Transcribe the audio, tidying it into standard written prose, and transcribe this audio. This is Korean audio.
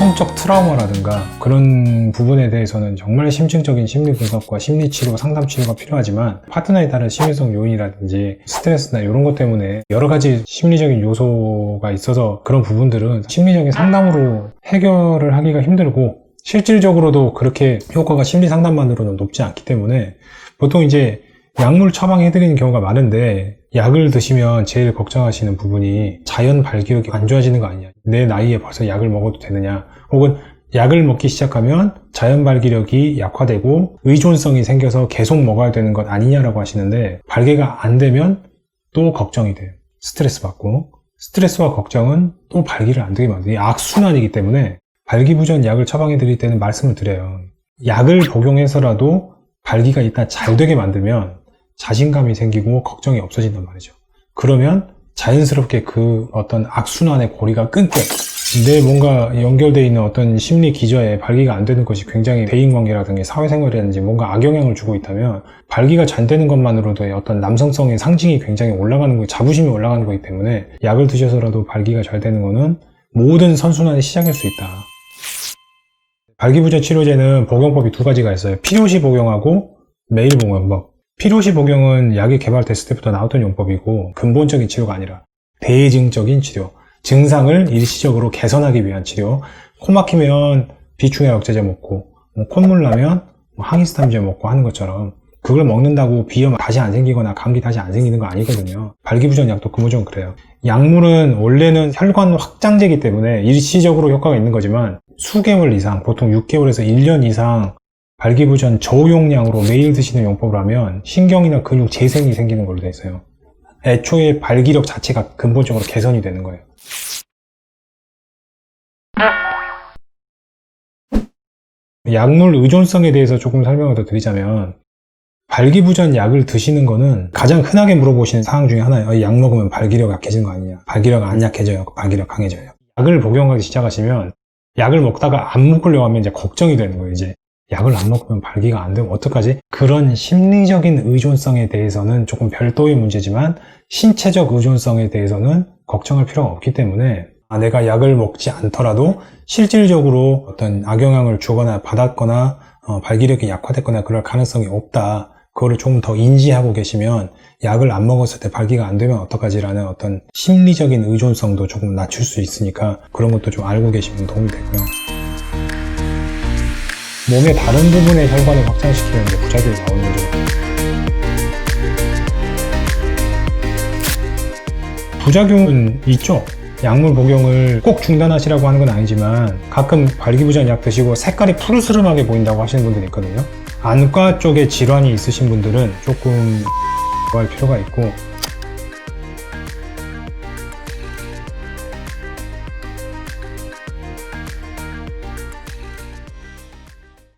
성적 트라우마라든가 그런 부분에 대해서는 정말 심층적인 심리 분석과 심리치료, 상담치료가 필요하지만 파트너에 따른 심리성 요인이라든지 스트레스나 이런 것 때문에 여러 가지 심리적인 요소가 있어서 그런 부분들은 심리적인 상담으로 해결을 하기가 힘들고 실질적으로도 그렇게 효과가 심리 상담만으로는 높지 않기 때문에 보통 이제 약물 처방해드리는 경우가 많은데 약을 드시면 제일 걱정하시는 부분이 자연 발기력이 안 좋아지는 거 아니냐, 내 나이에 벌써 약을 먹어도 되느냐, 혹은 약을 먹기 시작하면 자연 발기력이 약화되고 의존성이 생겨서 계속 먹어야 되는 것 아니냐라고 하시는데 발기가 안 되면 또 걱정이 돼요. 스트레스 받고 스트레스와 걱정은 또 발기를 안 되게 만들어요. 이 악순환이기 때문에 발기부전 약을 처방해 드릴 때는 말씀을 드려요. 약을 복용해서라도 발기가 일단 잘 되게 만들면 자신감이 생기고 걱정이 없어진단 말이죠. 그러면 자연스럽게 그 어떤 악순환의 고리가 끊겨요. 내 뭔가 연결되어 있는 어떤 심리 기저에 발기가 안 되는 것이 굉장히 대인관계라든지 사회생활이라든지 뭔가 악영향을 주고 있다면 발기가 잘 되는 것만으로도 어떤 남성성의 상징이 굉장히 올라가는 거예요. 자부심이 올라가는 거기 때문에 약을 드셔서라도 발기가 잘 되는 거는 모든 선순환의 시작일 수 있다. 발기부전 치료제는 복용법이 두 가지가 있어요. 필요시 복용하고 매일 복용법. 필요시 복용은 약이 개발됐을 때부터 나왔던 용법이고 근본적인 치료가 아니라 대증적인 치료, 증상을 일시적으로 개선하기 위한 치료. 코 막히면 비충해 억제제 먹고 콧물 나면 항히스타민제 먹고 하는 것처럼 그걸 먹는다고 비염 다시 안 생기거나 감기 다시 안 생기는 거 아니거든요. 발기부전 약도 근본적으로 그래요. 약물은 원래는 혈관 확장제이기 때문에 일시적으로 효과가 있는 거지만 수개월 이상, 보통 6개월에서 1년 이상 발기부전 저용량으로 매일 드시는 용법을 하면 신경이나 근육 재생이 생기는 걸로 되어 있어요. 애초에 발기력 자체가 근본적으로 개선이 되는 거예요. 약물 의존성에 대해서 조금 설명을 더 드리자면 발기부전 약을 드시는 거는 가장 흔하게 물어보시는 사항 중에 하나예요. 약 먹으면 발기력 약해지는 거 아니냐? 발기력 안 약해져요? 발기력 강해져요? 약을 복용하기 시작하시면 약을 먹다가 안 먹으려고 하면 이제 걱정이 되는 거예요. 이제 약을 안 먹으면 발기가 안 되면 어떡하지? 그런 심리적인 의존성에 대해서는 조금 별도의 문제지만 신체적 의존성에 대해서는 걱정할 필요가 없기 때문에 내가 약을 먹지 않더라도 실질적으로 어떤 악영향을 주거나 받았거나 발기력이 약화됐거나 그럴 가능성이 없다. 그거를 조금 더 인지하고 계시면 약을 안 먹었을 때 발기가 안 되면 어떡하지라는 어떤 심리적인 의존성도 조금 낮출 수 있으니까 그런 것도 좀 알고 계시면 도움이 되고요. 몸의 다른 부분의 혈관을 확장시키는 이제 부작용이 나오는 거죠. 부작용은 있죠. 약물 복용을 꼭 중단하시라고 하는 건 아니지만 가끔 발기부전 약 드시고 색깔이 푸르스름하게 보인다고 하시는 분들이 있거든요. 안과 쪽에 질환이 있으신 분들은 조금 할 필요가 있고